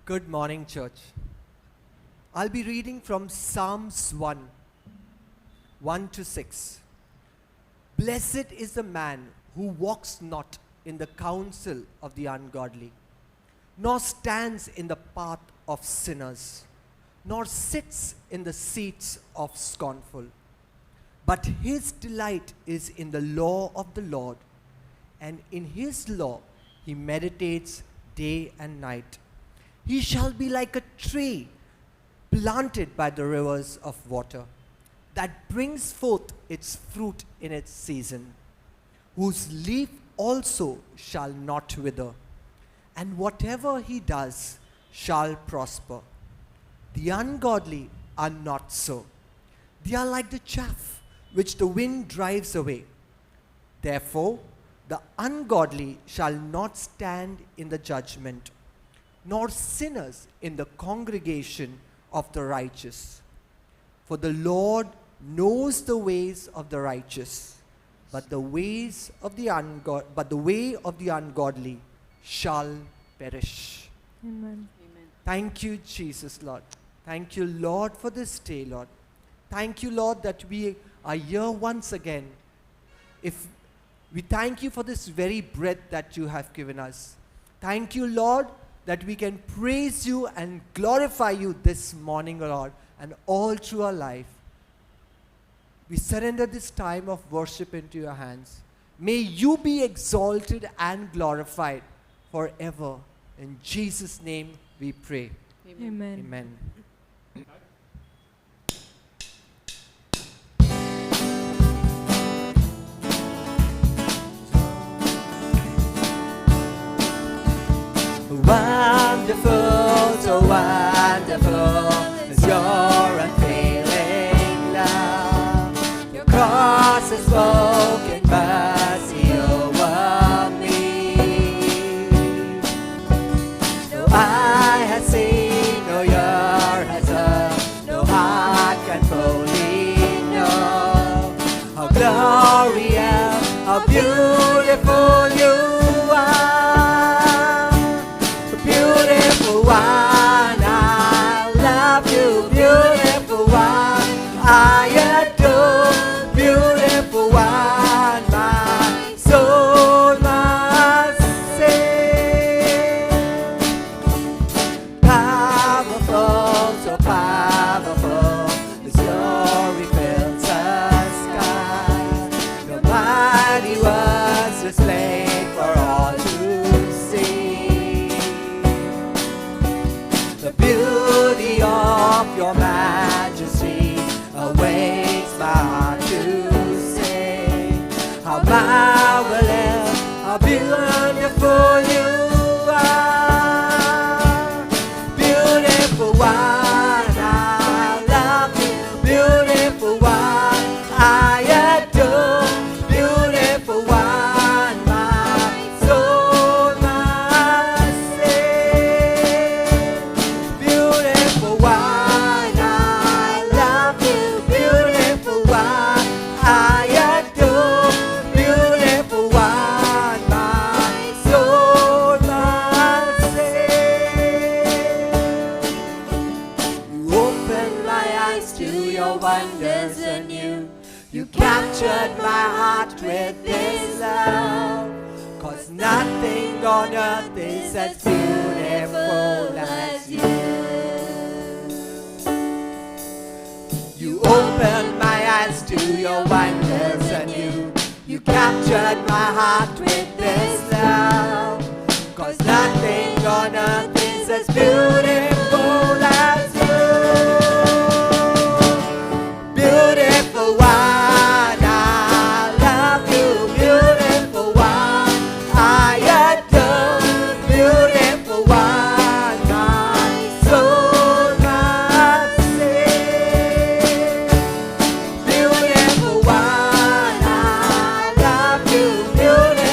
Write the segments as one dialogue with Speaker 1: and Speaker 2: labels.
Speaker 1: Good morning, church. I'll be reading from Psalms 1 to 6. Blessed is the man who walks not in the counsel of the ungodly, nor stands in the path of sinners, nor sits in the seats of scornful. But his delight is in the law of the Lord, and in his law he meditates day and night. He shall be like a tree planted by the rivers of water, that brings forth its fruit in its season, whose leaf also shall not wither, and whatever he does shall prosper. The ungodly are not so. They are like the chaff which the wind drives away. Therefore, the ungodly shall not stand in the judgment, nor sinners in the congregation of the righteous. For the Lord knows the ways of the righteous, but the way of the ungodly shall perish.
Speaker 2: Amen.
Speaker 1: Thank you, Jesus, Lord. Thank you, Lord, for this day, Lord. Thank you, Lord, that we are here once again. If we thank you for this very breath that you have given us. Thank you, Lord, that we can praise you and glorify you this morning, Lord, and all through our life. We surrender this time of worship into your hands. May you be exalted and glorified forever. In Jesus' name we pray.
Speaker 2: Amen.
Speaker 1: Amen. Wonderful, so wonderful is your unfailing love. Your cross has spoken mercy over me. No eye has seen, no ear has heard, no heart can fully know how glorious, how beautiful you are. Beautiful one, I love you, beautiful one, I adore, beautiful one, my soul must sing. Powerful, so powerful, His glory fills the sky. The mighty words displayed for all to see. The beauty of your majesty awakes my heart to sing. How marvelous, how beautiful you are. Beautiful one, I love you. Beautiful one, I adore. Beautiful one, my soul must sing. Beautiful one, I love you. Beautiful one, I adore. Beautiful one, my soul must sing. You opened my eyes to your wonders anew. You captured my heart with this love. 'Cause nothing on earth is as beautiful as you. You opened my eyes to your wonders anew. You captured my heart with this love. 'Cause nothing on earth is as beautiful as you. Beautiful one, I love you. Beautiful one, I adore. Beautiful one, my soul must sing. Beautiful one, I love you. Beautiful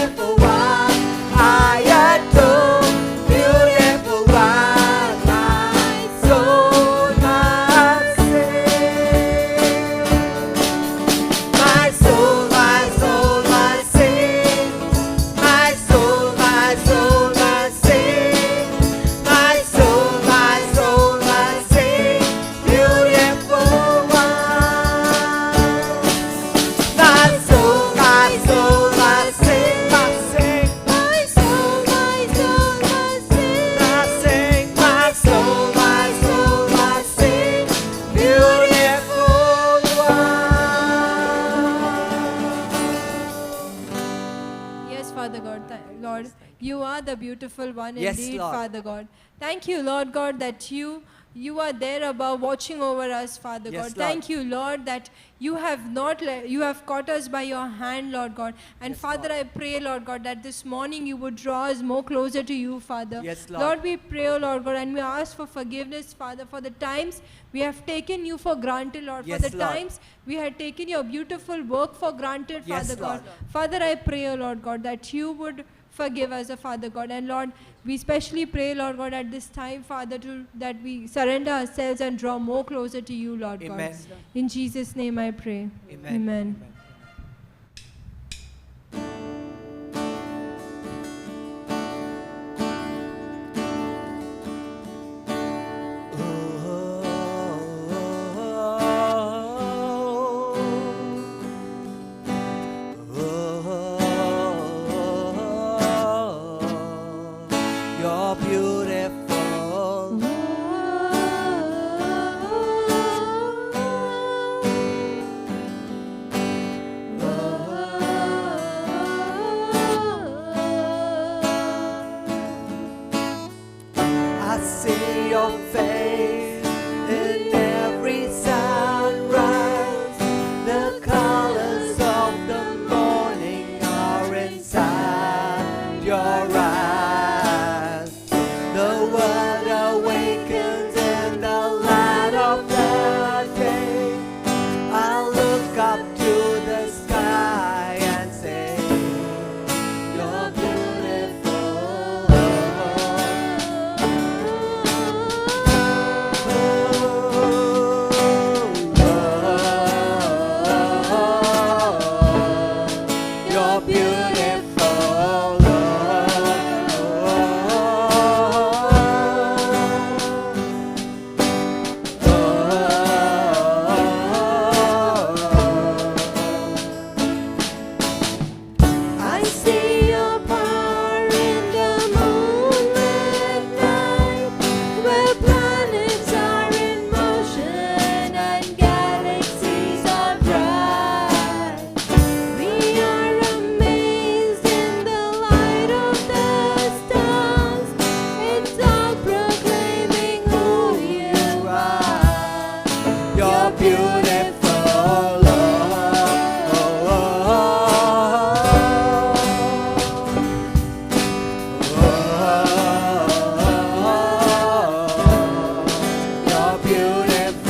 Speaker 2: You are the beautiful one
Speaker 1: Yes,
Speaker 2: indeed,
Speaker 1: Lord.
Speaker 2: Father God. Thank you, Lord God, that you are there above watching over us, Father
Speaker 1: Yes,
Speaker 2: God.
Speaker 1: Lord.
Speaker 2: Thank you, Lord, that you have not you have caught us by your hand, Lord God. And
Speaker 1: Yes,
Speaker 2: Father,
Speaker 1: Lord.
Speaker 2: I pray, Lord God, that this morning you would draw us more closer to you, Father.
Speaker 1: Yes, Lord.
Speaker 2: Lord, we pray, oh Lord God, and we ask for forgiveness, Father, for the times we have taken you for granted, Lord.
Speaker 1: Yes,
Speaker 2: for the
Speaker 1: Lord.
Speaker 2: times we had taken your beautiful work for granted,
Speaker 1: Yes,
Speaker 2: Father God.
Speaker 1: Lord.
Speaker 2: Father, I pray, oh Lord God, that you would forgive us, oh Father God. And Lord, we especially pray, Lord God, at this time, Father, that we surrender ourselves and draw more closer to you, Lord
Speaker 1: Amen.
Speaker 2: God. In Jesus' name I pray.
Speaker 1: Amen.
Speaker 2: Amen.
Speaker 1: You're beautiful. I see your face in every sunrise. The colors of the morning are inside your eyes. The world awakens in the light of the day. I look up to the sky and say, you're beautiful. You're beautiful. I see your power in the moonlit night, where planets are in motion and galaxies are bright. We are amazed in the light of the stars. It's all proclaiming who you are. You're beautiful. You're beautiful.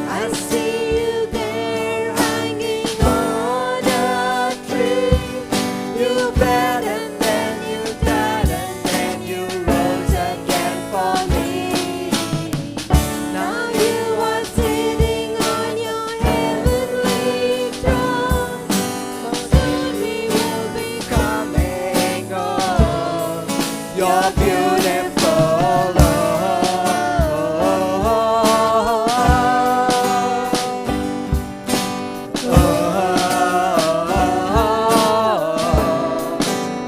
Speaker 1: I see you there hanging on a tree. You bled and then you died and then you rose again for me. Now you are sitting on your heavenly throne. Soon we will be coming home. You're beautiful.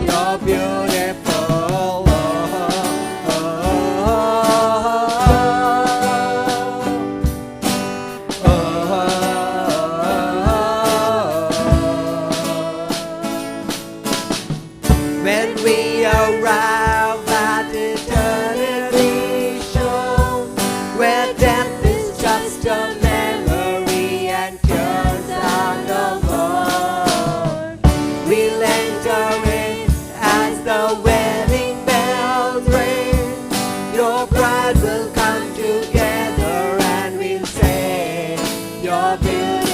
Speaker 1: You're beautiful. When we arrive at eternity shore, where death is just a memory and cures are no more, we'll enter in as the wedding bells ring. Your bride will come together and we'll say, you're beautiful.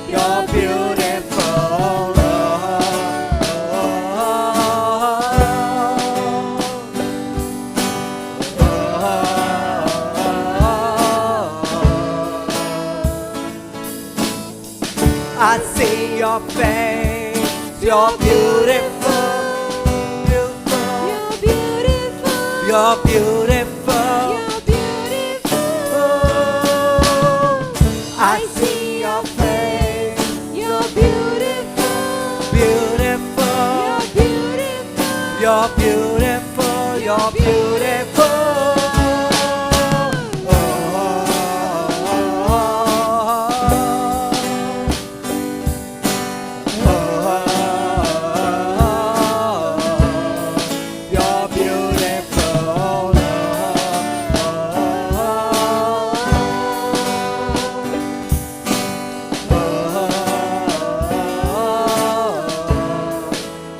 Speaker 1: You're beautiful. I see your face. You're beautiful.
Speaker 2: You're beautiful.
Speaker 1: You're beautiful.
Speaker 2: You're beautiful.
Speaker 1: You're beautiful, you're beautiful. You're beautiful.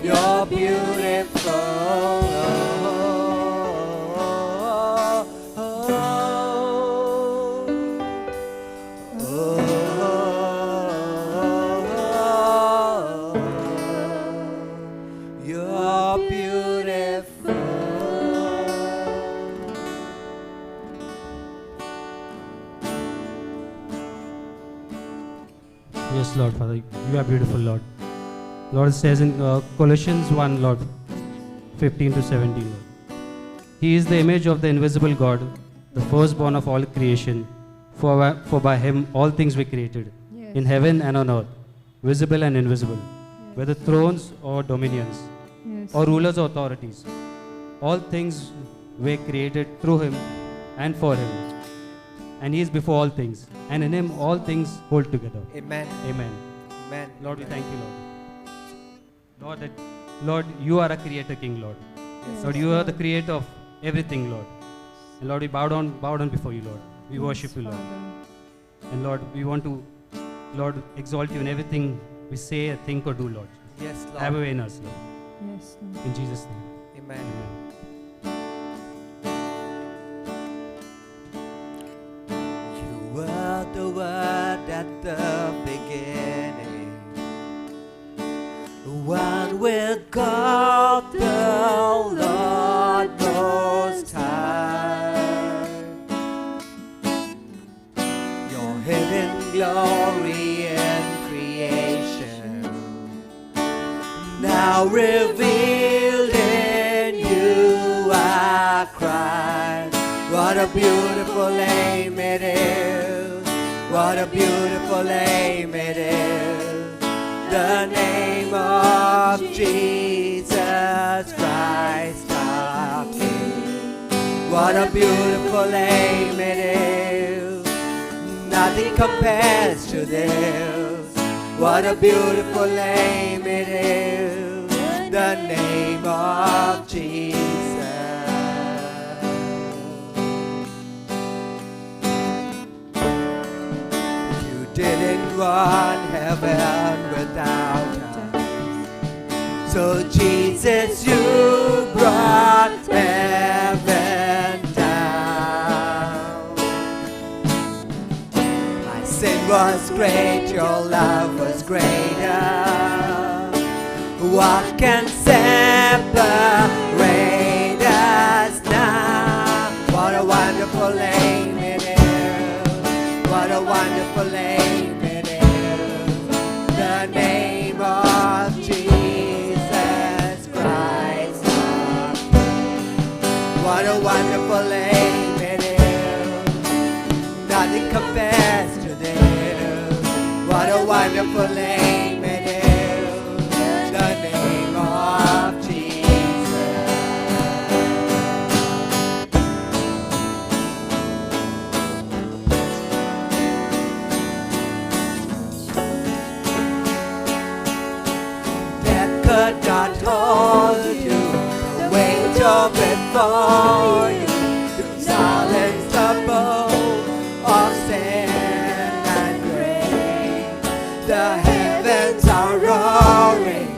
Speaker 1: You're beautiful. You're beautiful.
Speaker 3: Yes, Lord, Father, you are beautiful, Lord. Lord, it says in Colossians 1, Lord, 15 to 17, Lord. He is the image of the invisible God, the firstborn of all creation. For by him all things were created,
Speaker 2: Yes.
Speaker 3: in heaven and on earth, visible and invisible, whether thrones or dominions,
Speaker 2: Yes.
Speaker 3: or rulers or authorities. All things were created through him and for him. And he is before all things, and in him all things hold together.
Speaker 1: Amen.
Speaker 3: Amen.
Speaker 1: Amen.
Speaker 3: Lord, we thank you, Lord. Lord, you are a creator king, Lord.
Speaker 2: Yes.
Speaker 3: Lord, you are the creator of everything, Lord. And Lord, we bow down before you, Lord. We worship you, Lord.
Speaker 2: Father.
Speaker 3: And Lord, we want to, Lord, exalt you in everything we say, think, or do, Lord.
Speaker 1: Yes, Lord.
Speaker 3: Have a way in us, Lord.
Speaker 2: Yes, Lord.
Speaker 3: In Jesus' name.
Speaker 1: Amen.
Speaker 3: Amen.
Speaker 1: You were the Word at the beginning, one with God the Lord Most High. Your hidden glory in creation, now revealed in you are Christ. What a beautiful name it is. What a beautiful name it is. The name of Jesus Christ our King. What a beautiful name it is. Nothing compares to this. What a beautiful name it is. The name of Jesus. You didn't want heaven without us. So Jesus, you brought heaven down. My sin was great, your love was greater. What can separate us now? What a wonderful name it is. What a wonderful name it is. The name of Jesus Christ. What a wonderful name it is. Nothing compares to this. What a wonderful name it is. The name of Jesus. Death could not hold you. The weight of it for you. To silence the bow of sin and grave. The heavens are roaring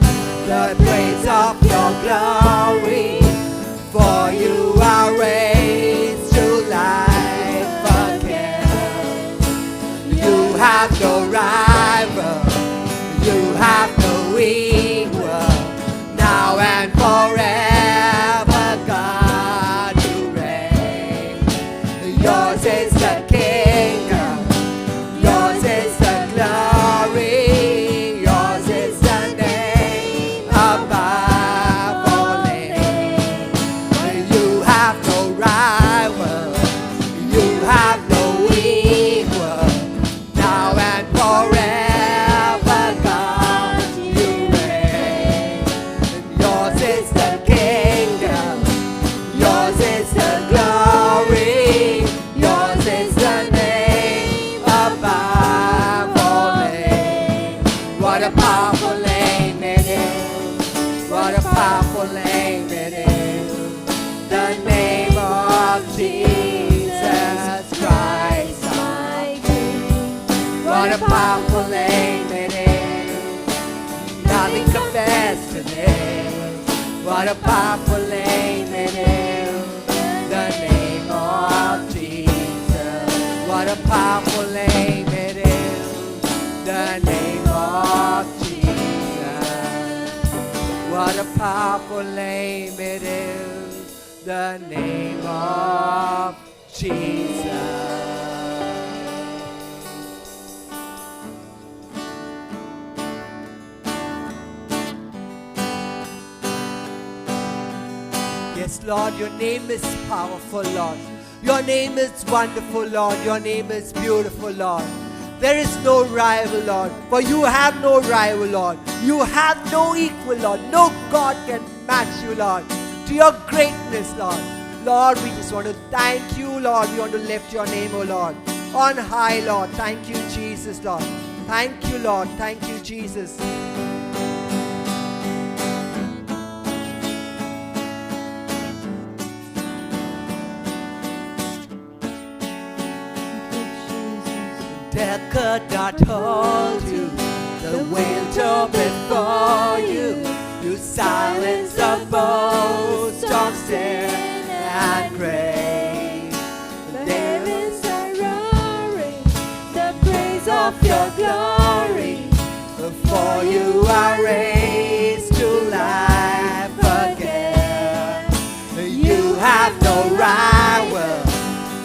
Speaker 1: the praise of your glory, for you are raised to life again. You have no rival, you have no equal, now and forever, God, you reign. Yours is the kingdom, yours is the glory, yours What a powerful name it is. What a powerful name it is. The name of Jesus Christ, my King. What a powerful name it is. Nothing compares to this. What a powerful name it is. The name of Jesus. What a powerful name it is. The name of Jesus. What a powerful name it is. The name of Jesus. Yes, Lord, your name is powerful, Lord. Your name is wonderful, Lord. Your name is beautiful, Lord. There is no rival, Lord, for you have no rival, Lord. You have no equal, Lord. No God can match you, Lord, to your greatness, Lord. Lord, we just want to thank you, Lord. We want to lift your name, O Lord, on high, Lord. Thank you, Jesus, Lord. Thank you, Lord. Thank you, Jesus. Death could not hold you. The veil tore before you. You silenced the boast of sin and grace. The heavens are roaring the praise of your glory. For you are raised to life again. You have no rival.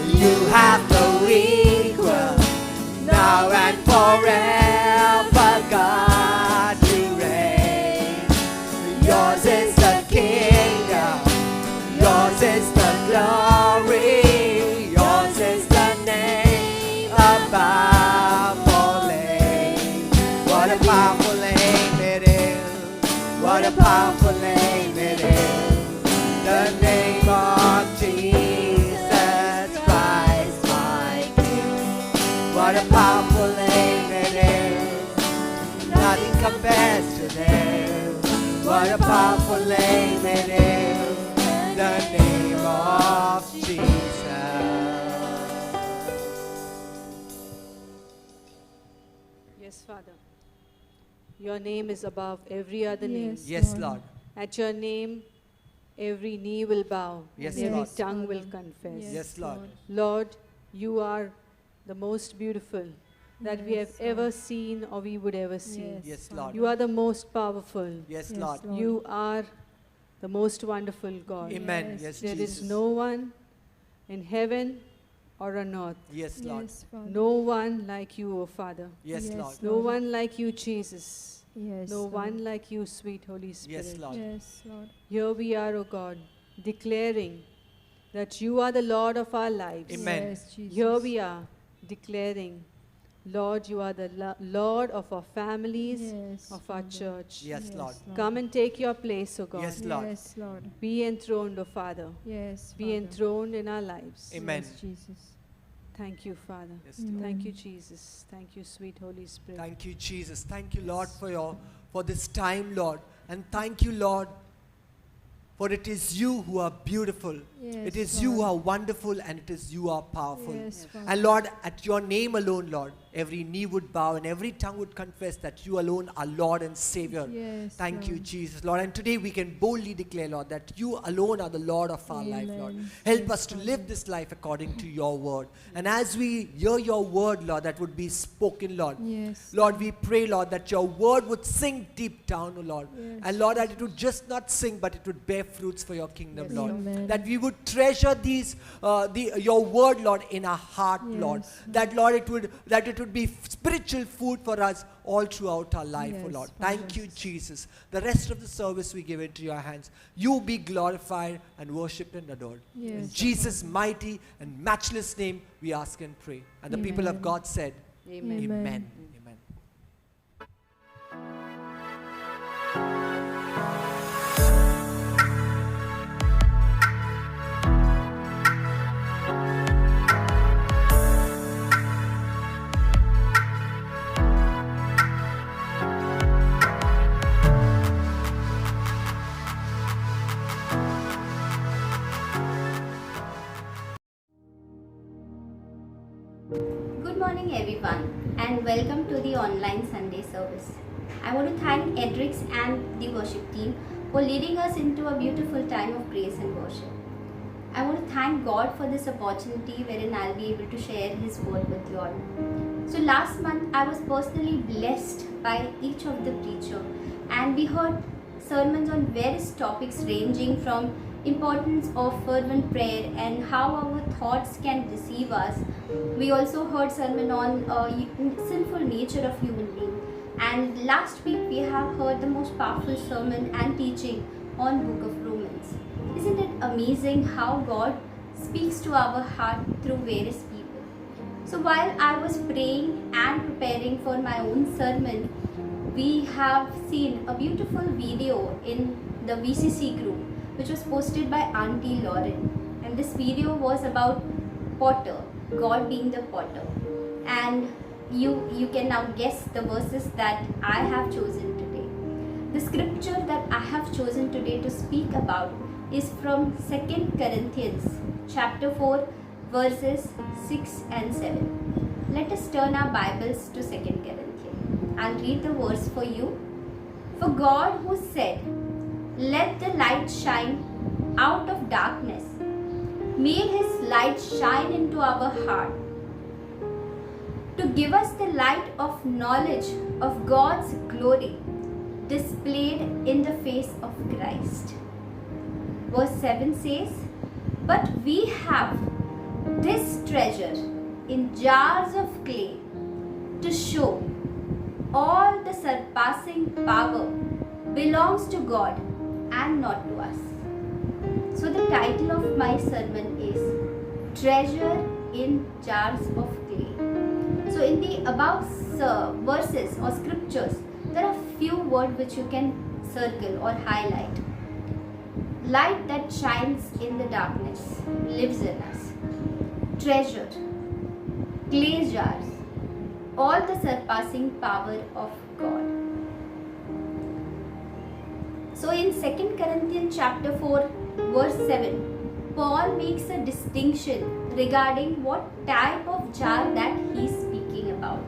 Speaker 1: You have no equal. Now and forever, God, you reign. Yours is the kingdom. Yours is the glory. Yours is the name above all names. What a powerful name it is. What a powerful name it is. The name of Jesus Christ, my King. What a powerful name it is. Nothing compares to this. What a powerful name it is. The name of Jesus.
Speaker 4: Yes, Father. Your name is above every other name.
Speaker 2: Yes.
Speaker 1: Yes,
Speaker 2: Lord.
Speaker 1: Lord.
Speaker 4: At your name, every knee will bow
Speaker 1: Yes,
Speaker 4: and every
Speaker 1: Lord.
Speaker 4: tongue will
Speaker 2: Father.
Speaker 4: confess.
Speaker 1: Yes, Lord.
Speaker 4: Lord, you are the most beautiful that we have
Speaker 2: Yes,
Speaker 4: ever
Speaker 2: Lord.
Speaker 4: seen or we would ever see.
Speaker 1: Yes,
Speaker 2: Father.
Speaker 1: Lord.
Speaker 4: You are the most powerful.
Speaker 1: Yes,
Speaker 2: Yes,
Speaker 1: Lord.
Speaker 2: Lord.
Speaker 4: You are the most wonderful God.
Speaker 1: Amen.
Speaker 2: Yes.
Speaker 1: Yes,
Speaker 4: There
Speaker 1: Jesus.
Speaker 4: is no one in heaven or on earth.
Speaker 1: Yes, Lord.
Speaker 2: Yes, Father.
Speaker 4: No one like you, O Father.
Speaker 1: Yes,
Speaker 2: Yes,
Speaker 1: Lord.
Speaker 4: No
Speaker 2: Lord.
Speaker 4: one like you, Jesus.
Speaker 2: Yes,
Speaker 4: No
Speaker 2: Lord.
Speaker 4: one like you, sweet Holy Spirit.
Speaker 1: Yes, Lord.
Speaker 2: Yes, Lord.
Speaker 4: Here we are, O God, declaring that you are the Lord of our lives.
Speaker 1: Amen.
Speaker 2: Yes, Jesus.
Speaker 4: Here we are declaring, Lord, you are the Lord of our families,
Speaker 2: Yes,
Speaker 4: of our
Speaker 2: Father.
Speaker 4: church.
Speaker 1: Yes, Lord.
Speaker 4: Come and take your place, O God.
Speaker 1: Yes, Lord.
Speaker 2: Yes, Lord.
Speaker 4: Be enthroned, O Father.
Speaker 2: Yes,
Speaker 4: Be
Speaker 2: Father.
Speaker 4: enthroned in our lives.
Speaker 1: Amen.
Speaker 2: Yes, Jesus.
Speaker 4: Thank you, Father.
Speaker 1: Yes, Lord.
Speaker 2: Amen.
Speaker 4: Thank you, Jesus. Thank you, sweet Holy Spirit.
Speaker 1: Thank you, Jesus. Thank you, Lord, for this time, Lord. And thank you, Lord, for it is you who are beautiful.
Speaker 2: Yes,
Speaker 1: It is you who
Speaker 2: Lord.
Speaker 1: are wonderful, and it is you who are powerful.
Speaker 2: Yes, Father.
Speaker 1: And Lord, at your name alone, Lord, every knee would bow and every tongue would confess that you alone are Lord and Savior.
Speaker 2: Yes,
Speaker 1: Thank you,
Speaker 2: Lord.
Speaker 1: Jesus, Lord. And today we can boldly declare, Lord, that you alone are the Lord of our life, Lord.
Speaker 2: Amen.
Speaker 1: Help
Speaker 2: Yes,
Speaker 1: us to
Speaker 2: Father.
Speaker 1: live this life according to your word. And as we hear your word, Lord, that would be spoken, Lord.
Speaker 2: Yes.
Speaker 1: Lord, we pray, Lord, that your word would sink deep down, O Lord.
Speaker 2: Yes,
Speaker 1: And Lord, that it would just not sink, but it would bear fruits for your kingdom,
Speaker 4: Yes,
Speaker 1: Lord.
Speaker 2: Amen.
Speaker 1: That we would treasure your word, Lord, in our heart, Lord.
Speaker 2: Yes,
Speaker 1: That, Lord, it would be spiritual food for us all throughout our life, O
Speaker 2: Yes,
Speaker 1: Lord.
Speaker 2: Father.
Speaker 1: Thank you, Jesus. The rest of the service we give into your hands. You be glorified and worshipped and adored. In
Speaker 2: Yes,
Speaker 1: Jesus' mighty and matchless name, we ask and pray. And the people of
Speaker 2: Amen.
Speaker 1: God said,
Speaker 4: Amen.
Speaker 2: Amen.
Speaker 1: Amen. Amen.
Speaker 5: welcome to the online Sunday service. I want to thank Edrix and the worship team for leading us into a beautiful time of praise and worship. I want to thank God for this opportunity wherein I'll be able to share His word with you all. So last month I was personally blessed by each of the preacher, and we heard sermons on various topics ranging from importance of fervent prayer and how our thoughts can deceive us. We also heard sermon on sinful nature of human being, and last week we have heard the most powerful sermon and teaching on book of Romans. Isn't it amazing how God speaks to our heart through various people? So while I was praying and preparing for my own sermon, we have seen a beautiful video in the VCC group which was posted by Auntie Lauren, and this video was about potter, God being the potter, and you can now guess the verses that I have chosen today. The scripture that I have chosen today to speak about is from 2 Corinthians chapter 4 verses 6 and 7. Let us turn our Bibles to 2 Corinthians. I'll read the verse for you. For God who said, "Let the light shine out of darkness," made His light shine into our heart to give us the light of knowledge of God's glory displayed in the face of Christ. Verse 7 says, "But we have this treasure in jars of clay to show all the surpassing power belongs to God and not to us." So the title of my sermon is Treasure in Jars of Clay. So in the above verses or scriptures, there are few words which you can circle or highlight. Light that shines in the darkness lives in us. Treasure, clay jars, all the surpassing power of God. So in 2 Corinthians chapter 4 verse 7, Paul makes a distinction regarding what type of jar that he is speaking about.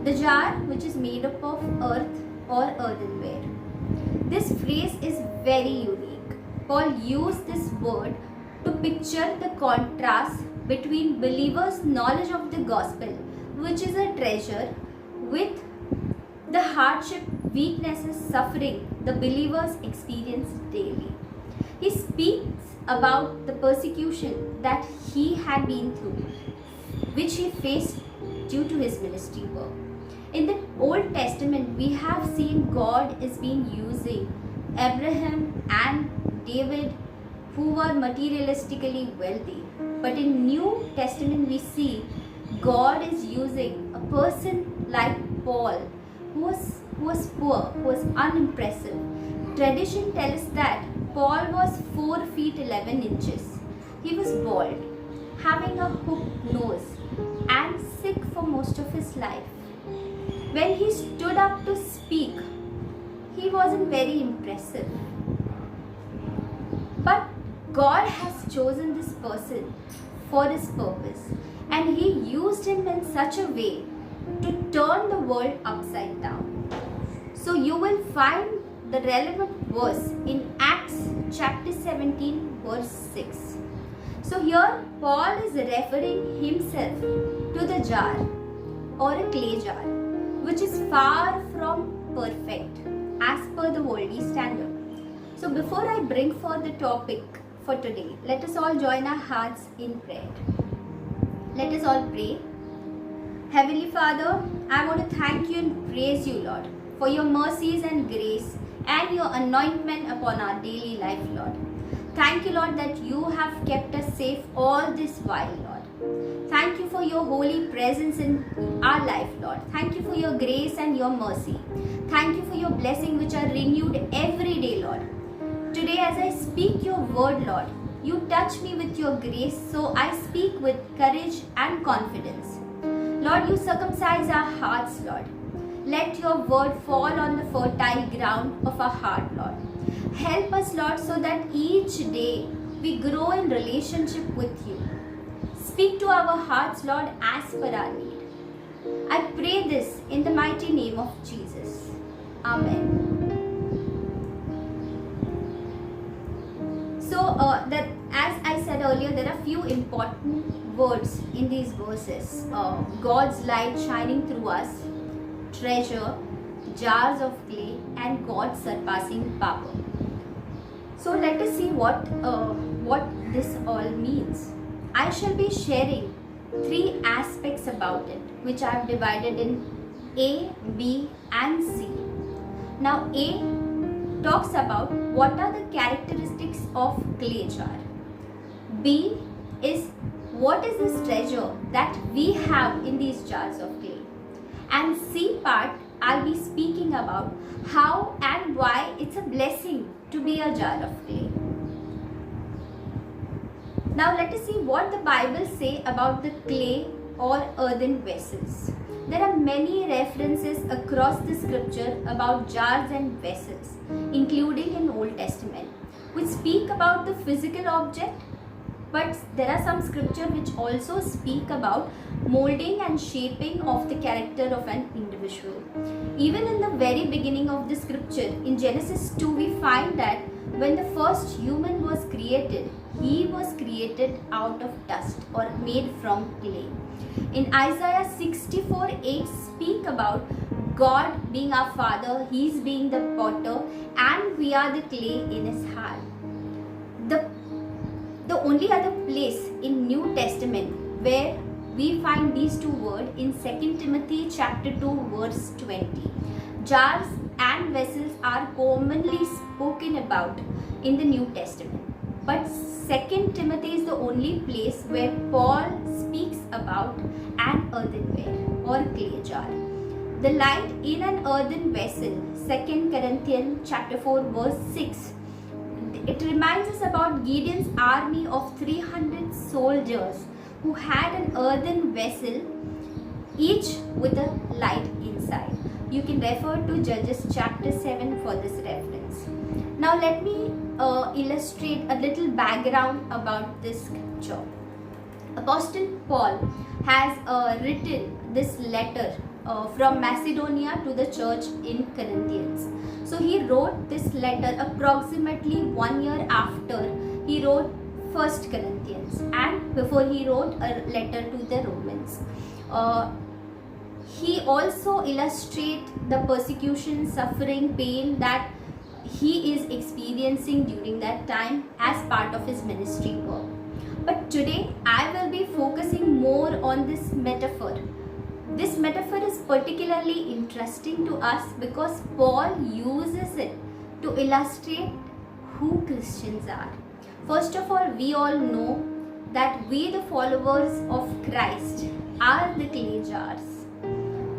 Speaker 5: The jar which is made up of earth or earthenware. This phrase is very unique. Paul used this word to picture the contrast between believers' knowledge of the gospel, which is a treasure, with the hardship, weaknesses, suffering the believers experience daily. He speaks about the persecution that he had been through, which he faced due to his ministry work. In the Old Testament, we have seen God is being using Abraham and David, who were materialistically wealthy. But in New Testament, we see God is using a person like Paul, who was poor, who was unimpressive. Tradition tells us that Paul was 4 feet 11 inches. He was bald, having a hooked nose, and sick for most of his life. When he stood up to speak, he wasn't very impressive. But God has chosen this person for His purpose, and He used him in such a way to turn the world upside down. So you will find the relevant verse in Acts chapter 17 verse 6. So here Paul is referring himself to the jar or a clay jar, which is far from perfect as per the worldly standard. So before I bring forth the topic for today, let us all join our hearts in prayer. Let us all pray. Heavenly Father, I want to thank you and praise you, Lord, for your mercies and grace and your anointment upon our daily life, Lord. Thank you, Lord, that you have kept us safe all this while, Lord. Thank you for your holy presence in our life, Lord. Thank you for your grace and your mercy. Thank you for your blessing which are renewed every day, Lord. Today as I speak your word, Lord, you touch me with your grace, so I speak with courage and confidence. Lord, you circumcise our hearts, Lord. Let your word fall on the fertile ground of our heart, Lord. Help us, Lord, so that each day we grow in relationship with you. Speak to our hearts, Lord, as per our need. I pray this in the mighty name of Jesus. Amen. So, that as I said earlier, there are few important words in these verses. God's light shining through us, treasure, jars of clay, and God's surpassing power. So let us see what this all means. I shall be sharing 3 aspects about it, which I have divided in A, B, and C. Now A talks about what are the characteristics of clay jar. B is what is this treasure that we have in these jars of clay. And C part, I'll be speaking about how and why it's a blessing to be a jar of clay. Now let us see what the Bible say about the clay or earthen vessels. There are many references across the scripture about jars and vessels, including in Old Testament, which speak about the physical object, but there are some scripture which also speak about molding and shaping of the character of an individual. Even in the very beginning of the scripture, in Genesis 2, we find that when the first human was created, he was created out of dust or made from clay. In Isaiah 64:8 speak about God being our Father, He's being the potter, and we are the clay in His hand. The only other place in New Testament where we find these 2 words in 2 Timothy chapter 2 verse 20. Jars and vessels are commonly spoken about in the New Testament. But 2 Timothy is the only place where Paul speaks about an earthenware or clay jar. The light in an earthen vessel, 2 Corinthians chapter 4 verse 6. It reminds us about Gideon's army of 300 soldiers who had an earthen vessel, each with a light inside. You can refer to Judges chapter 7 for this reference. Now let me illustrate a little background about this scripture. Apostle Paul has written this letter from Macedonia to the church in Corinthians. So he wrote this letter approximately 1 year after he wrote 1 Corinthians, and before he wrote a letter to the Romans. He also illustrates the persecution, suffering, pain that he is experiencing during that time as part of his ministry work. But today I will be focusing more on this metaphor. This metaphor is particularly interesting to us because Paul uses it to illustrate who Christians are. First of all, we all know that we, the followers of Christ, are the clay jars.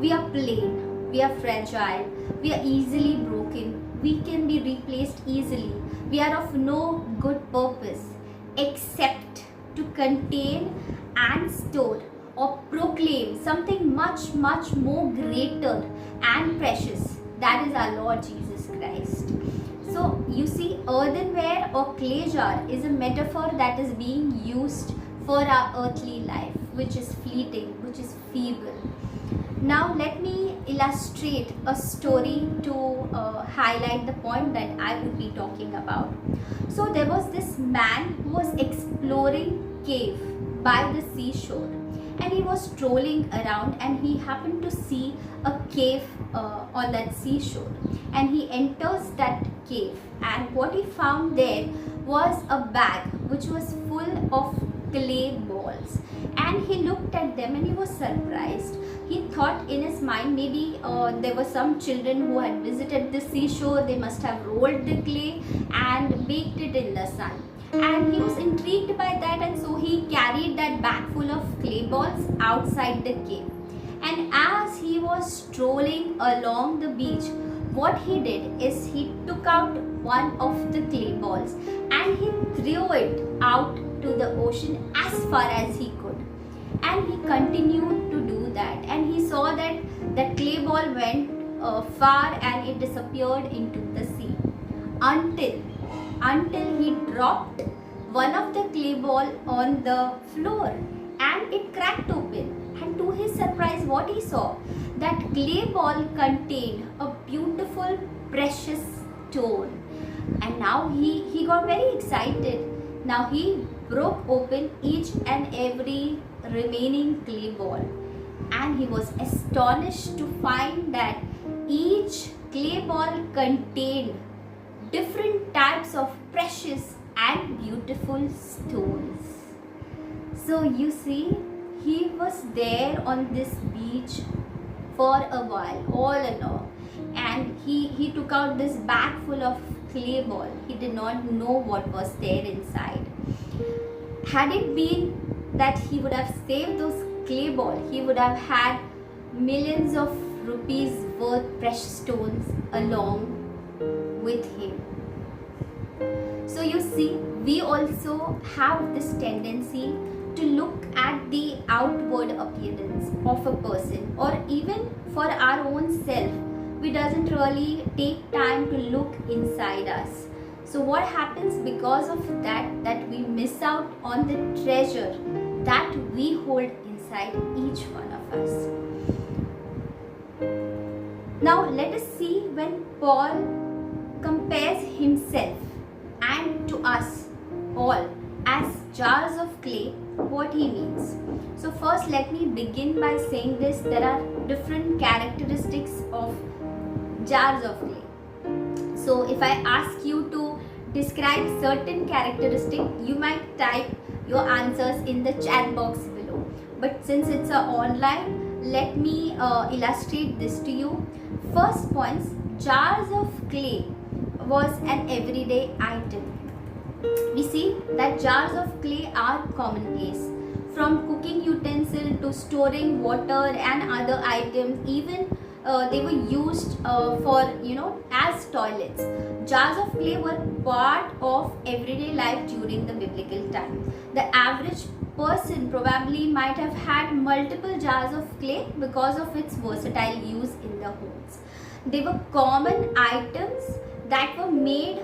Speaker 5: We are plain, we are fragile, we are easily broken, we can be replaced easily. We are of no good purpose except to contain and store or proclaim something much, much more greater and precious. That is our Lord Jesus Christ. So you see, earthenware or clay jar is a metaphor that is being used for our earthly life, which is fleeting, which is feeble. Now let me illustrate a story to highlight the point that I would be talking about. So there was this man who was exploring cave by the seashore, and he was strolling around and he happened to see a cave on that seashore, and he enters that cave, and what he found there was a bag which was full of clay balls, and he looked at them and he was surprised. He thought in his mind, maybe there were some children who had visited the seashore, they must have rolled the clay and baked it in the sun. And he was intrigued by that, and so he carried that bag full of clay balls outside the cave. And as he was strolling along the beach, what he did is he took out one of the clay balls and he threw it out to the ocean as far as he could. And he continued to do that, and he saw that the clay ball went far and it disappeared into the sea until he dropped one of the clay ball on the floor and it cracked open, and to to his surprise, what he saw? That clay ball contained a beautiful, precious stone. And now he got very excited. Now he broke open each and every remaining clay ball. And he was astonished to find that each clay ball contained different types of precious and beautiful stones. So you see, he was there on this beach for a while, all along, and he took out this bag full of clay ball. He did not know what was there inside. Had it been that he would have saved those clay ball, he would have had millions of rupees worth precious stones along with him. So you see, we also have this tendency to look at the outward appearance of a person, or even for our own self, we doesn't really take time to look inside us. So what happens because of that we miss out on the treasure that we hold inside each one of us. Now let us see when Paul compares himself and to us all as jars of clay, what he means. So first let me begin by saying this: there are different characteristics of jars of clay. So if I ask you to describe certain characteristic, you might type your answers in the chat box below. But since it's online, let me illustrate this to you. First points, jars of clay was an everyday item. We see that jars of clay are commonplace. From cooking utensil to storing water and other items, even they were used for, as toilets. Jars of clay were part of everyday life during the biblical times. The average person probably might have had multiple jars of clay because of its versatile use in the homes. They were common items that were made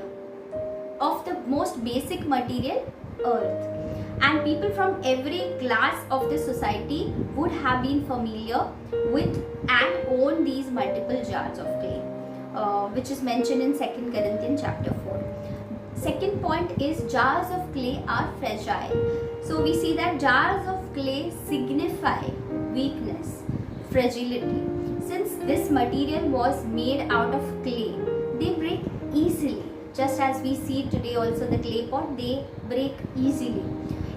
Speaker 5: of the most basic material, earth. And people from every class of the society would have been familiar with and own these multiple jars of clay, which is mentioned in 2 Corinthians chapter 4. Second point is jars of clay are fragile. So we see that jars of clay signify weakness, fragility. Since this material was made out of clay, they break easily. Just as we see today also the clay pot, they break easily.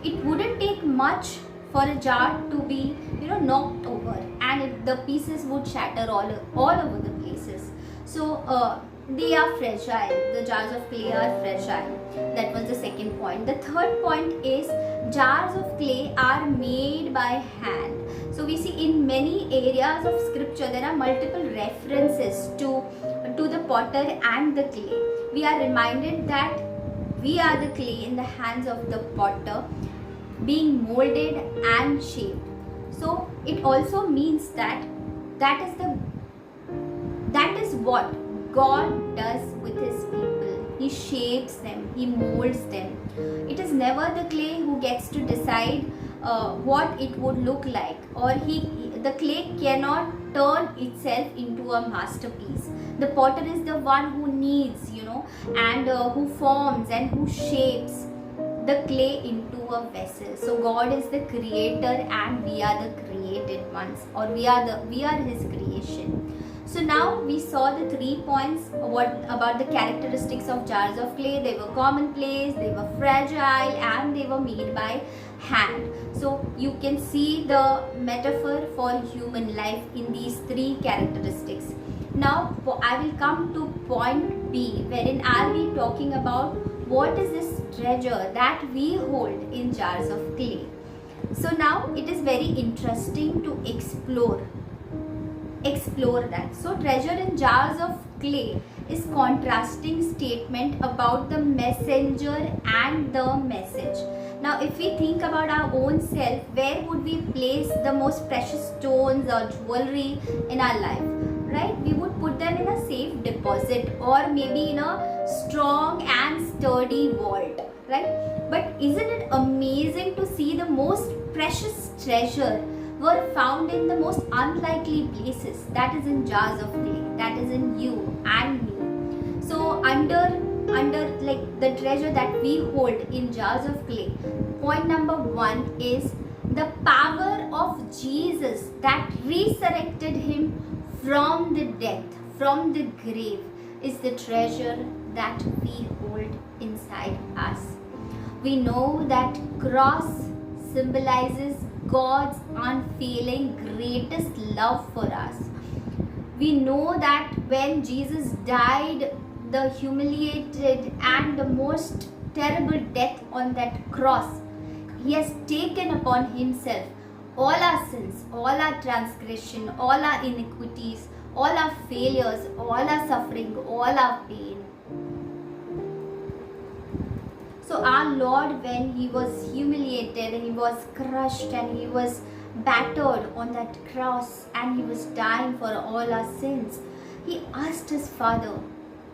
Speaker 5: It wouldn't take much for a jar to be knocked over, and the pieces would shatter all over the places. So they are fragile. The jars of clay are fragile. That was the second point. The third point is jars of clay are made by hand. So we see in many areas of scripture there are multiple references to the potter and the clay. We are reminded that we are the clay in the hands of the potter, being molded and shaped. So it also means that is what God does with his people. He shapes them, he molds them. It is never the clay who gets to decide what it would look like, or the clay cannot turn itself into a masterpiece. The potter is the one who kneads, and who forms and who shapes the clay into a vessel. So God is the creator and we are the created ones, or we are his creation. So now we saw the 3 points about the characteristics of jars of clay. They were commonplace, they were fragile, and they were made by hand. So you can see the metaphor for human life in these 3 characteristics. Now I will come to point B, wherein I'll be talking about what is this treasure that we hold in jars of clay. So now it is very interesting to explore that. So treasure in jars of clay is contrasting statement about the messenger and the message. Now if we think about our own self, where would we place the most precious stones or jewelry in our life? Right? We would put them in a safe deposit, or maybe in a strong and sturdy vault. Right? But isn't it amazing to see the most precious treasure were found in the most unlikely places, that is in jars of clay, that is in you and me. So under like the treasure that we hold in jars of clay, point number 1 is the power of Jesus that resurrected him from the death, from the grave, is the treasure that we hold inside us. We know that cross symbolizes God's unfailing greatest love for us. We know that when Jesus died the humiliated and the most terrible death on that cross, he has taken upon himself all our sins, all our transgression, all our iniquities, all our failures, all our suffering, all our pain. So our Lord, when he was humiliated, he was crushed and he was battered on that cross and he was dying for all our sins, he asked his Father,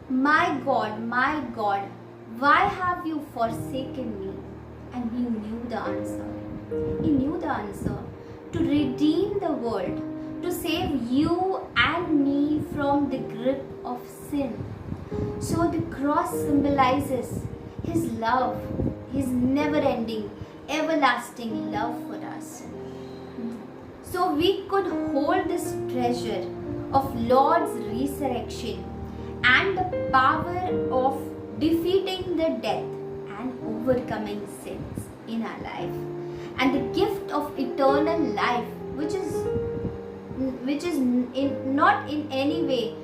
Speaker 5: my God, why have you forsaken me? And he knew the answer. He knew the answer. To redeem the world, to save you and me from the grip of sin. So the cross symbolizes his love, his never-ending, everlasting love for us. So we could hold this treasure of Lord's resurrection and the power of defeating the death and overcoming sins in our life, and the gift of eternal life, which is not in any way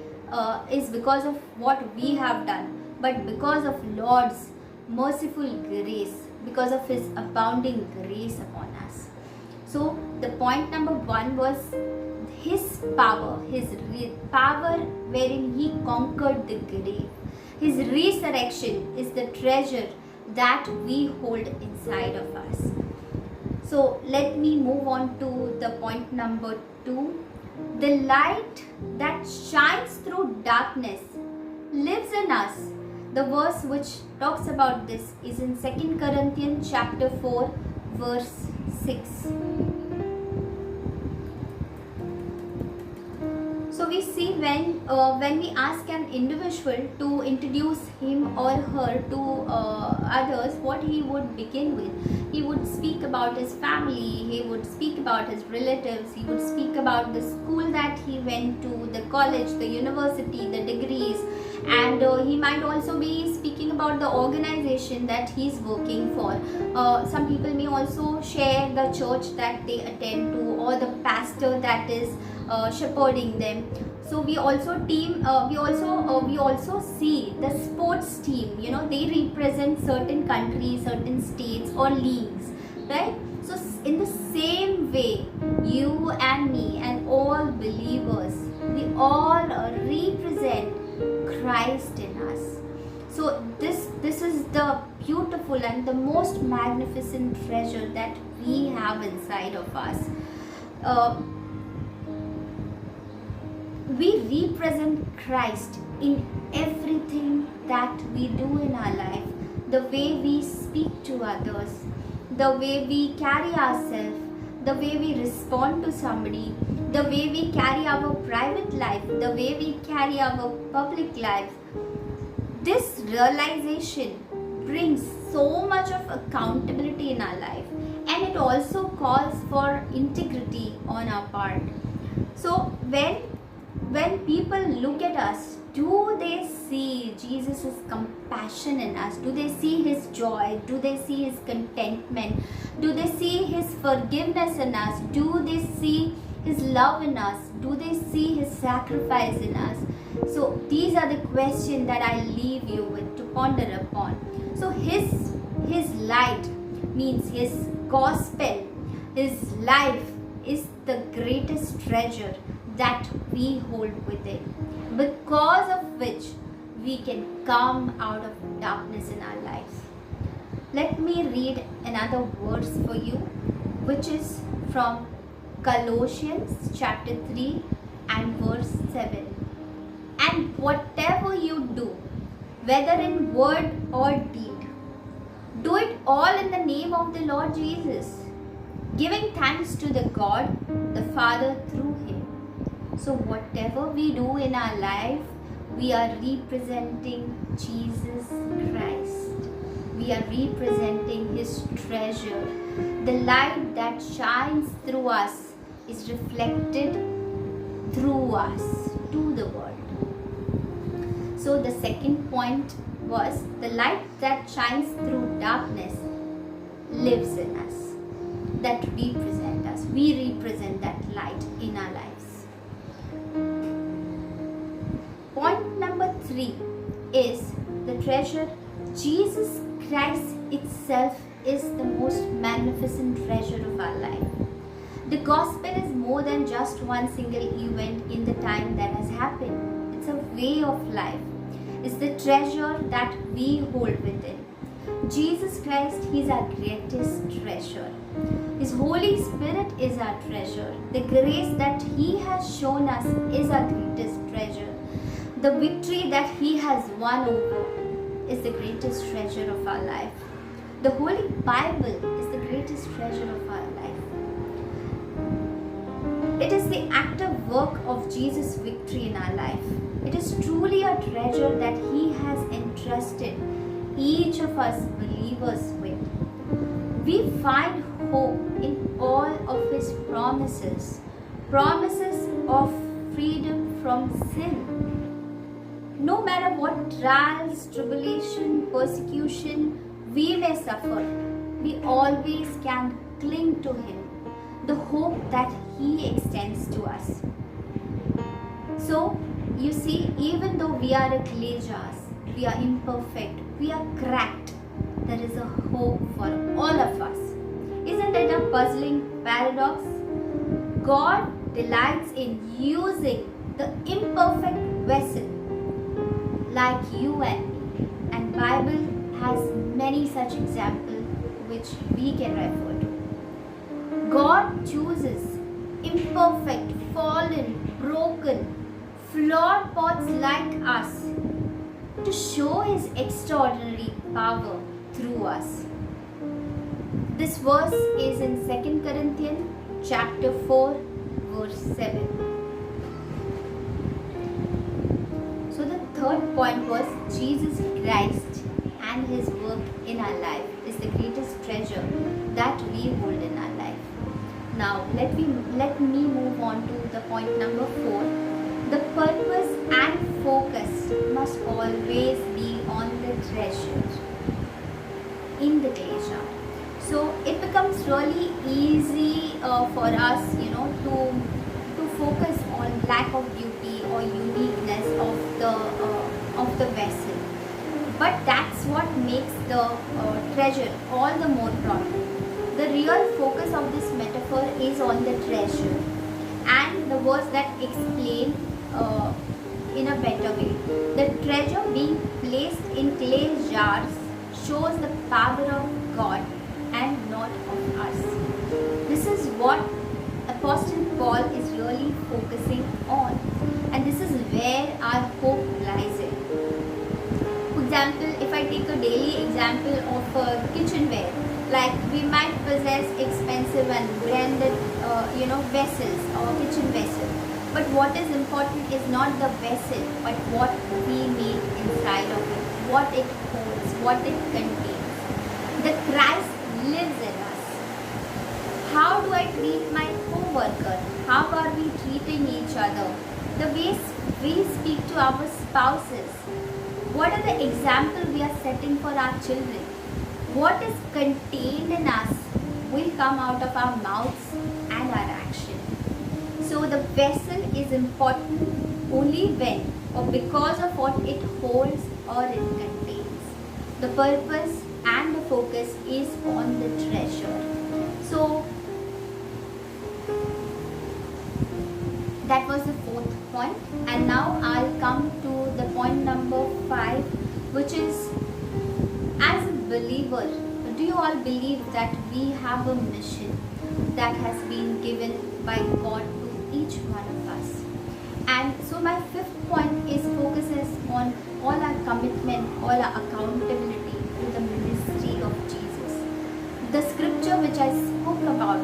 Speaker 5: is because of what we have done, but because of Lord's merciful grace, because of his abounding grace upon us. So the point number 1 was his power, power wherein he conquered the grave. His resurrection is the treasure that we hold inside of us. So let me move on to the point number 2. The light that shines through darkness lives in us. The verse which talks about this is in 2 Corinthians chapter 4 verse 6. So we see when we ask an individual to introduce him or her to others, what he would begin with. He would speak about his family, he would speak about his relatives, he would speak about the school that he went to, the college, the university, the degrees, and he might also be speaking about the organization that he's working for. Some people may also share the church that they attend to or the pastor that is shepherding them. So we also see the sports team, they represent certain countries, certain states or leagues, right? So in the same way, you and me and all believers, we all represent Christ in us. So this is the beautiful and the most magnificent treasure that we have inside of us. We represent Christ in everything that we do in our life. The way we speak to others, the way we carry ourselves, the way we respond to somebody, the way we carry our private life, the way we carry our public life. This realization brings so much of accountability in our life, and it also calls for integrity on our part. So when people look at us, do they see Jesus' compassion in us? Do they see his joy? Do they see his contentment? Do they see his forgiveness in us? Do they see his love in us? Do they see his sacrifice in us? So these are the questions that I leave you with to ponder upon. So his light means his gospel, his life is the greatest treasure that we hold within, because of which we can come out of darkness in our lives. Let me read another verse for you, which is from Colossians chapter 3 and verse 7. And whatever you do, whether in word or deed, do it all in the name of the Lord Jesus, giving thanks to the God, the Father through Him. So whatever we do in our life, we are representing Jesus Christ. We are representing His treasure. The light that shines through us is reflected through us to the world. So the second point was the light that shines through darkness lives in us, that represent us. We represent that light in our lives. Point number 3 is the treasure. Jesus Christ itself is the most magnificent treasure of our life. The gospel is more than just one single event in the time that has happened. It's a way of life. It's the treasure that we hold within. Jesus Christ, He is our greatest treasure. His Holy Spirit is our treasure. The grace that He has shown us is our greatest treasure. The victory that He has won over is the greatest treasure of our life. The Holy Bible is the greatest treasure of our life. It is the active work of Jesus' victory in our life. It is truly a treasure that He has entrusted each of us believers with. We find hope in all of His promises, promises of freedom from sin. No matter what trials, tribulation, persecution we may suffer, we always can cling to Him, the hope that He extends to us. So, you see, even though we are a clay jars, we are imperfect, we are cracked, there is a hope for all of us. Isn't it a puzzling paradox? God delights in using the imperfect vessel like you and me. And Bible has many such examples which we can refer to. God chooses imperfect, fallen, broken, flawed pots like us to show His extraordinary power through us. This verse is in 2 Corinthians chapter 4 verse 7. So the third point was Jesus Christ and His work in our life is the greatest treasure that we hold in our life. Now let me move on to the point number 4. The purpose and focus must always be on the treasure in the clay jar. So it becomes really easy for us, to focus on lack of beauty or uniqueness of the vessel. But that's what makes the treasure all the more prominent. The real focus of this metaphor is on the treasure, and the words that explain in a better way. The treasure being placed in clay jars shows the power of God and not of us. This is what Apostle Paul is really focusing on, and this is where our hope lies in. For example, if I take a daily example of kitchenware, like we might possess expensive and branded vessels or kitchen vessels, but what is important is not the vessel but what we make inside of it, what it holds, what it contains. The Christ lives in us. How do I treat my co-worker? How are we treating each other? The ways we speak to our spouses. What are the examples we are setting for our children? What is contained in us will come out of our mouths and our action. So the vessel is important only when or because of what it holds or it contains. The purpose and the focus is on the treasure. So that was the fourth point, and now I'll come to the point number 5, which is, as a believer, do you all believe that we have a mission that has been given by God to each one of us? And so my fifth point is focuses on all our commitment, all our accountability to the ministry of Jesus. The scripture which I spoke about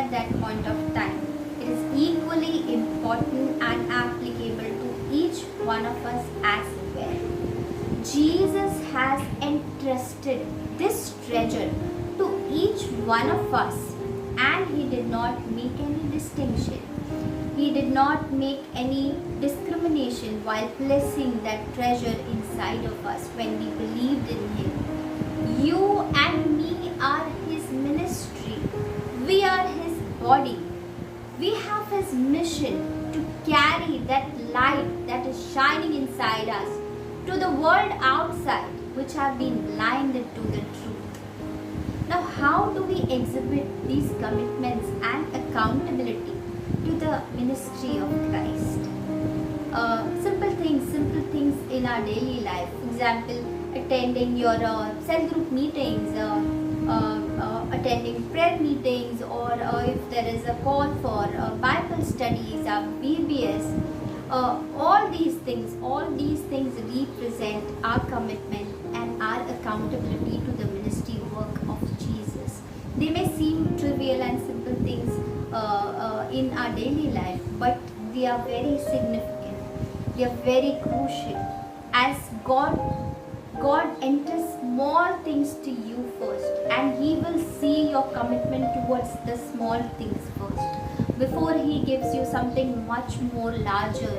Speaker 5: at that point of time. It is equally important and applicable to each one of us as well. Jesus has entrusted this treasure to each one of us, and he did not make any distinction. He did not make any discrimination while placing that treasure inside of us when we believed in him. You and me are his ministry. We are his body. We have his mission to carry that light that is shining inside us to the world outside, which have been blinded to the truth. Now, how do we exhibit these commitments and accountability to the ministry of Christ? Simple things in our daily life. For example, attending your cell group meetings, attending prayer meetings, or if there is a call for Bible studies, VBS. All these things represent our commitment and our accountability to the ministry work of Jesus. They may seem trivial and simple things in our daily life, but they are very significant. They are very crucial, as God enters small things to you first, and he will see your commitment towards the small things first before he gives you something much more larger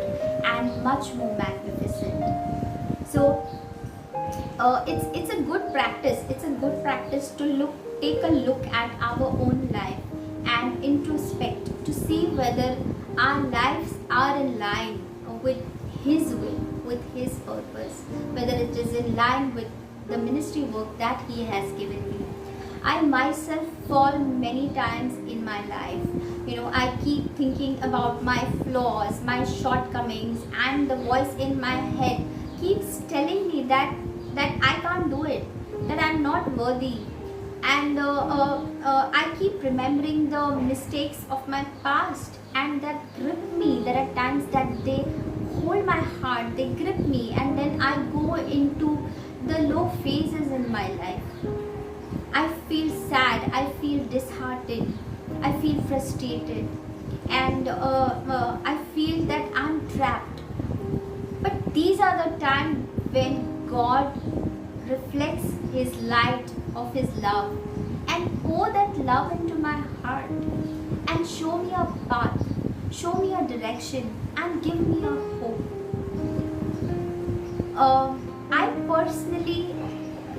Speaker 5: and much more magnificent. So it's a good practice. It's a good practice to take a look at our own life and introspect to see whether our lives are in line with his will, with his purpose, whether it is in line with the ministry work that he has given me. I myself fall many times in my life. I keep thinking about my flaws, my shortcomings, and the voice in my head keeps telling me that I can't do it, that I'm not worthy. And I keep remembering the mistakes of my past, and that grip me. There are times that they hold my heart, they grip me, and then I go into the low phases in my life. I feel sad, I feel disheartened, I feel frustrated, and I feel that I'm trapped. But these are the times when God reflects his light of his love and pour that love into my heart and show me a path, show me a direction, and give me a hope. I personally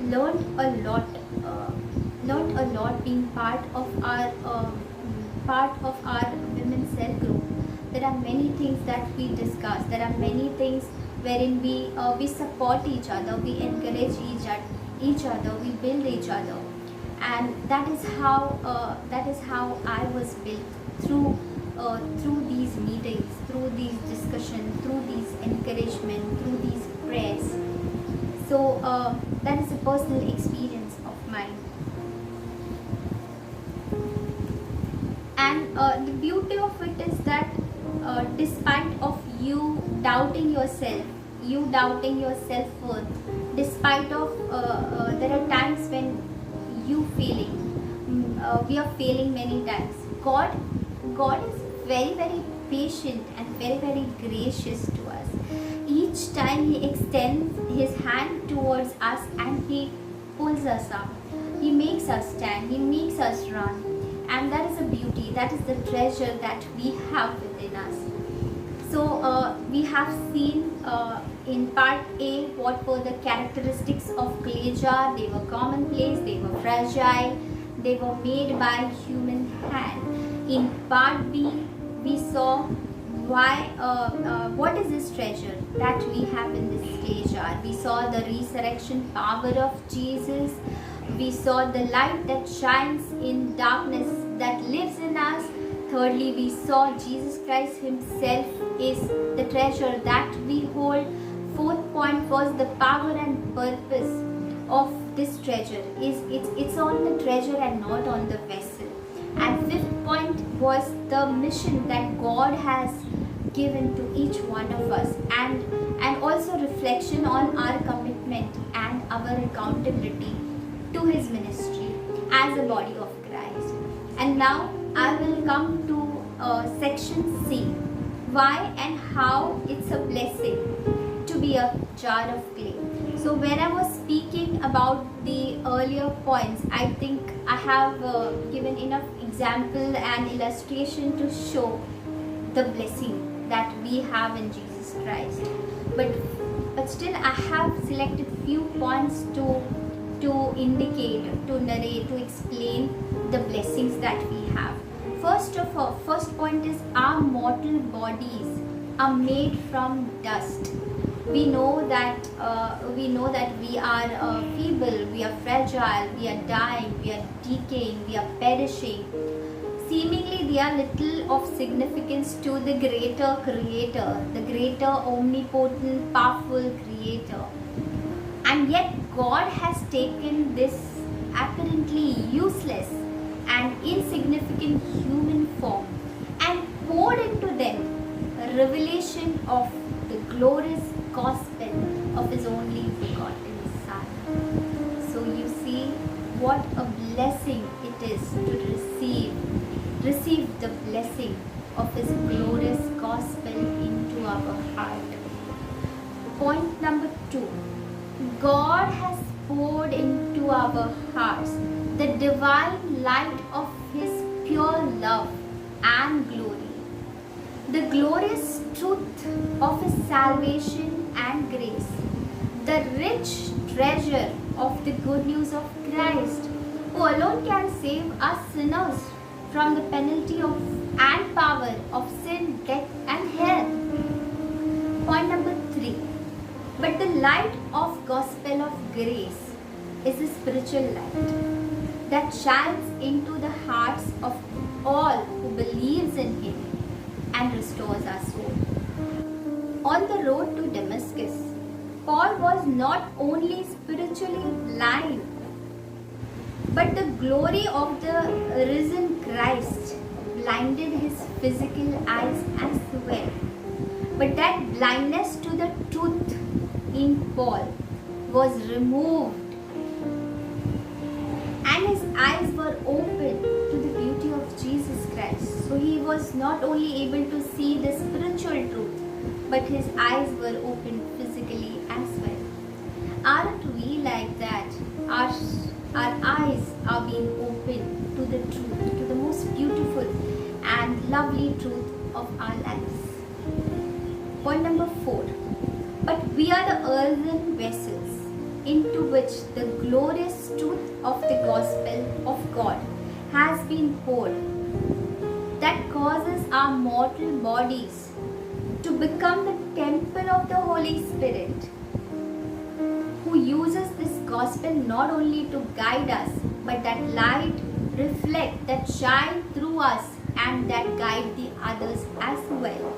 Speaker 5: learned a lot being part of our women's cell group. There are many things that we discuss. There are many things wherein we support each other, we encourage each other, we build each other, and that is how I was built through these meetings, through these discussions, through these encouragement, through these prayers. So that is a personal experience of mine. And the beauty of it is that despite of you doubting yourself, you doubting your self-worth, despite of there are times when we are failing many times. God is very, very patient and very, very gracious to us. Each time he extends his hand towards us and he pulls us up. He makes us stand, he makes us run. And that is a beauty, that is the treasure that we have within us. So we have seen in part A what were the characteristics of clay jar. They were commonplace, they were fragile, they were made by human hand. In part B we saw what is this treasure that we have in this clay jar. We saw the resurrection power of Jesus. We saw the light that shines in darkness that lives in us. Thirdly, we saw Jesus Christ himself is the treasure that we hold. Fourth point was the power and purpose of this treasure. It's on the treasure and not on the vessel. And fifth point was the mission that God has given to each one of us, and also reflection on our commitment and our accountability to his ministry as a body of Christ. And now I will come to section C. Why and how it's a blessing to be a jar of clay. So when I was speaking about the earlier points, I think I have given enough example and illustration to show the blessing that we have in Jesus Christ. But still I have selected few points to indicate, to narrate, to explain the blessings that we have. First of all, first point is our mortal bodies are made from dust. We know that we are feeble, we are fragile, we are dying, we are decaying, we are perishing. Seemingly they are little of significance to the greater creator, the greater omnipotent powerful creator. And yet God has taken this apparently useless and insignificant human form and poured into them a revelation of the glorious gospel of His only begotten Son. So you see what a blessing it is to receive the blessing of His glorious gospel into our heart. Point number 2. God has poured into our hearts the divine light of His pure love and glory. The glorious truth of His salvation and grace, the rich treasure of the good news of Christ, who alone can save us sinners from the penalty of and power of sin, death and hell. Point number 3. But the light of gospel of grace is a spiritual light that shines into the hearts of all who believes in Him and restores our soul. On the road to Damascus, Paul was not only spiritually blind, but the glory of the risen Christ blinded his physical eyes as well. But that blindness to the truth in Paul was removed, and his eyes were opened to the beauty of Jesus Christ. So he was not only able to see the spiritual truth, but his eyes were opened physically as well. Aren't we like that? Our eyes are being opened to the truth, to the most beautiful and lovely truth of our lives. Point number 4. But we are the earthen vessels into which the glorious truth of the gospel of God has been poured, that causes our mortal bodies to become the temple of the Holy Spirit, who uses this gospel not only to guide us, but that light, reflect, that shine through us and that guide the others as well.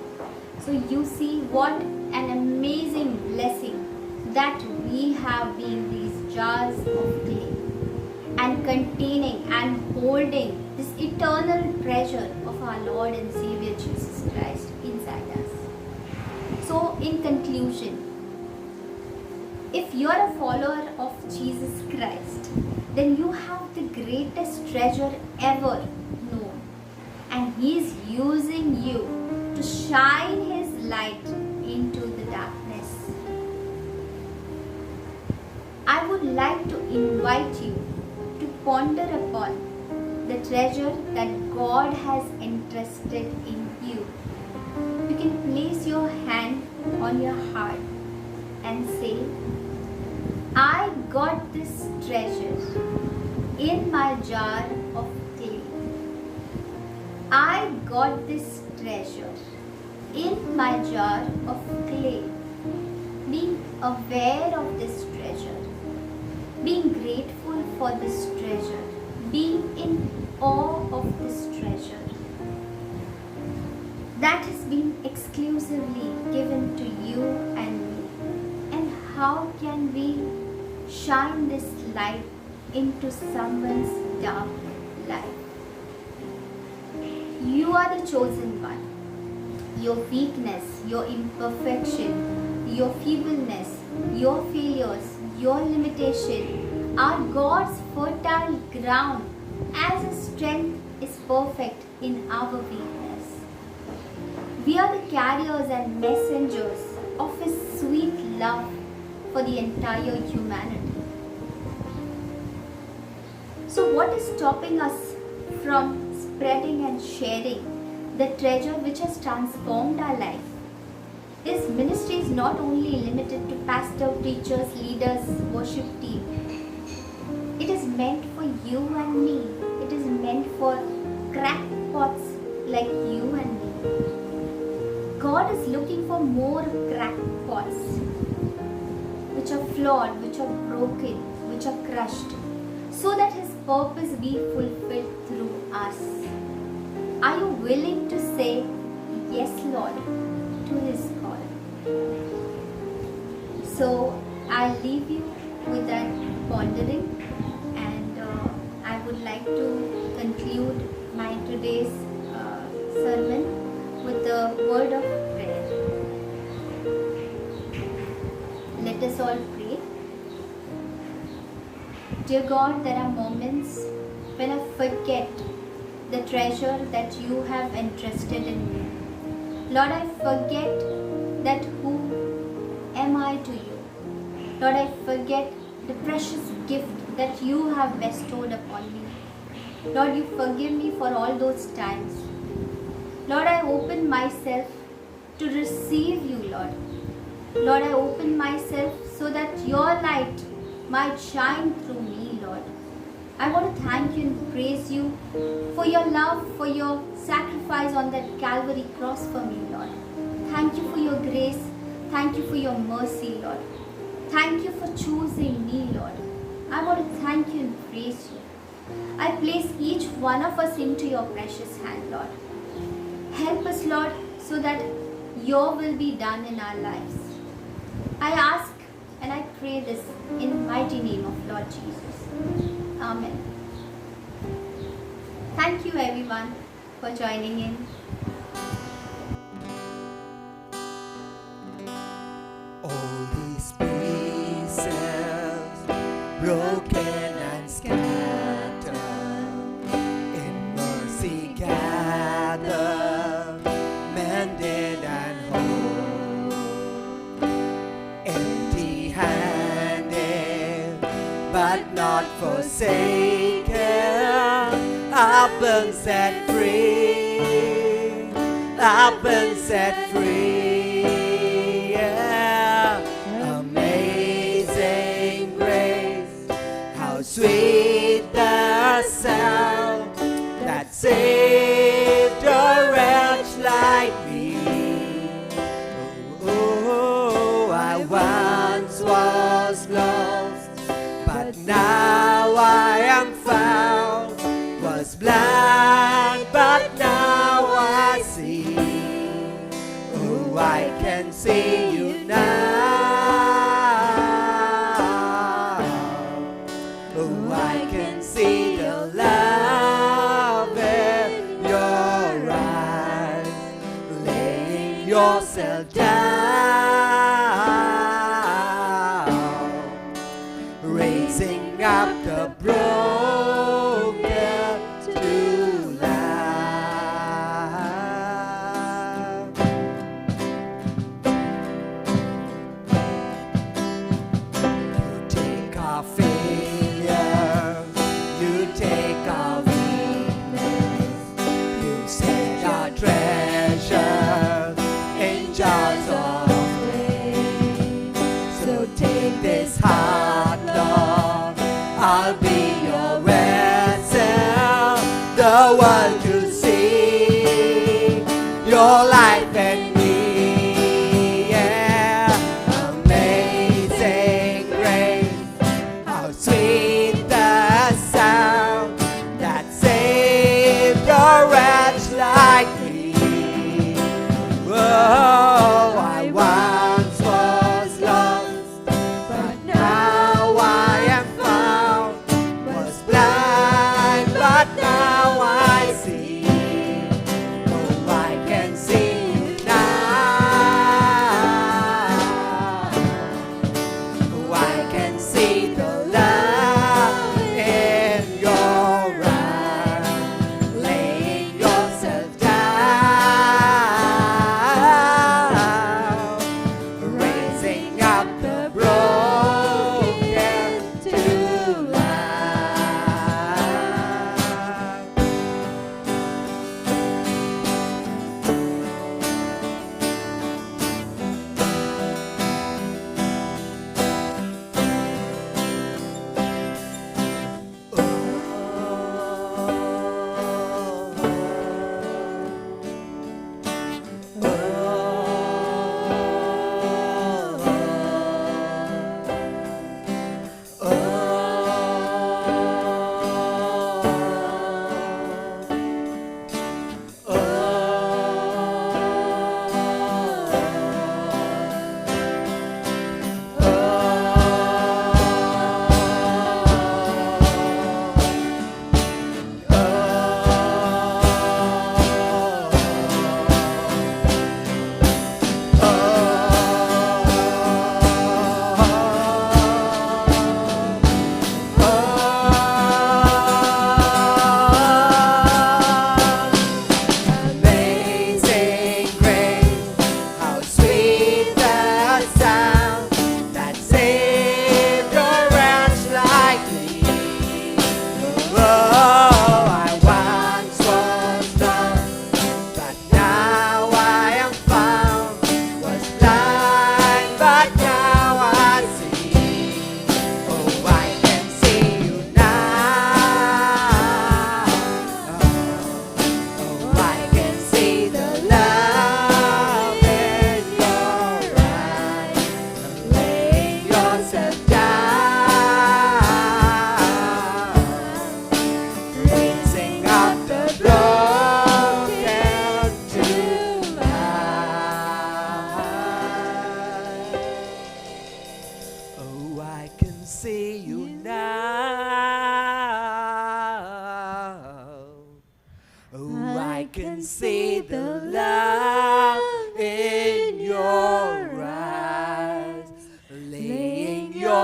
Speaker 5: So you see what an amazing blessing that we have been these jars of clay and containing and holding this eternal treasure of our Lord and Savior Jesus Christ inside us. So in conclusion, if you are a follower of Jesus Christ, then you have the greatest treasure ever known, and He is using you to shine His light into the darkness. I would like to invite you to ponder upon the treasure that God has entrusted in you. You can place your hand on your heart and say, I got this treasure in my jar of clay. I got this treasure in my jar of clay. Being aware of this treasure, being grateful for this treasure, being in awe of this treasure that has been exclusively given to you and me. And how can we shine this light into someone's dark life? You are the chosen one. Your weakness, your imperfection, your feebleness, your failures, your limitation are God's fertile ground as a strength is perfect in our weakness. We are the carriers and messengers of His sweet love for the entire humanity. So, what is stopping us from spreading and sharing the treasure which has transformed our life? This ministry is not only limited to pastor, preachers, leaders, worship team. It is meant for you and me. It is meant for crackpots like you and me. God is looking for more crackpots which are flawed, which are broken, which are crushed, so that His purpose be fulfilled through us. Are you willing to say yes, Lord, to His call? So I'll leave you with that pondering, and I would like to conclude my today's sermon with a word of prayer. Let us all pray. Dear God, there are moments when I forget the treasure that you have entrusted in me. Lord, I forget that who am I to you. Lord, I forget the precious gift that you have bestowed upon me. Lord, you forgive me for all those times. Lord, I open myself to receive you, Lord. Lord, I open myself so that your light might shine through me, Lord. I want to thank you and praise you for your love, for your sacrifice on that Calvary cross for me, Lord. Thank you for your grace. Thank you for your mercy, Lord. Thank you for choosing me, Lord. I want to thank you and praise you. I place each one of us into your precious hand, Lord. Help us, Lord, so that your will be done in our lives. I ask and I pray this in the mighty name of Lord Jesus. Amen. Thank you everyone for joining in.
Speaker 1: All these pieces, broken and scattered, in mercy gathered, mended and whole, empty-handed, but not forsaken, up and set free, up and set free. Yeah. Amazing grace, how sweet the sound that saved a wretch like me. Oh, I once was lost, but now I am found. Was blind, but now I see. Oh, I can see you now. Oh, I can see the love in your eyes, laying yourself down, raising up the broken to life. You take our failure, you take our weakness, you set our treasure in jars of clay. So take this heart, Lord, I'll be yours.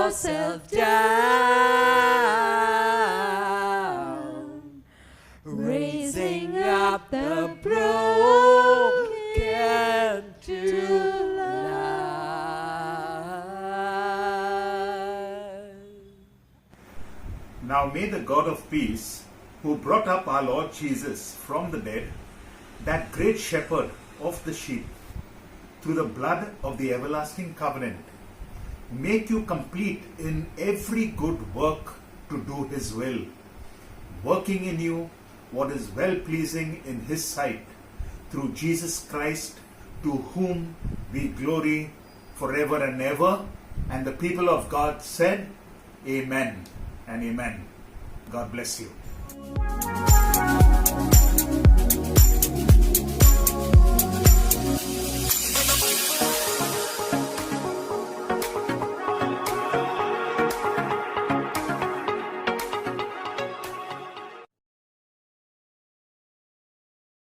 Speaker 1: yourself down, raising up the broken to life.
Speaker 6: Now may the God of peace, who brought up our Lord Jesus from the dead, that great shepherd of the sheep, through the blood of the everlasting covenant, make you complete in every good work to do his will, working in you what is well pleasing in his sight, through Jesus Christ, to whom we glory forever and ever. And the people of God said, Amen and Amen. God bless you.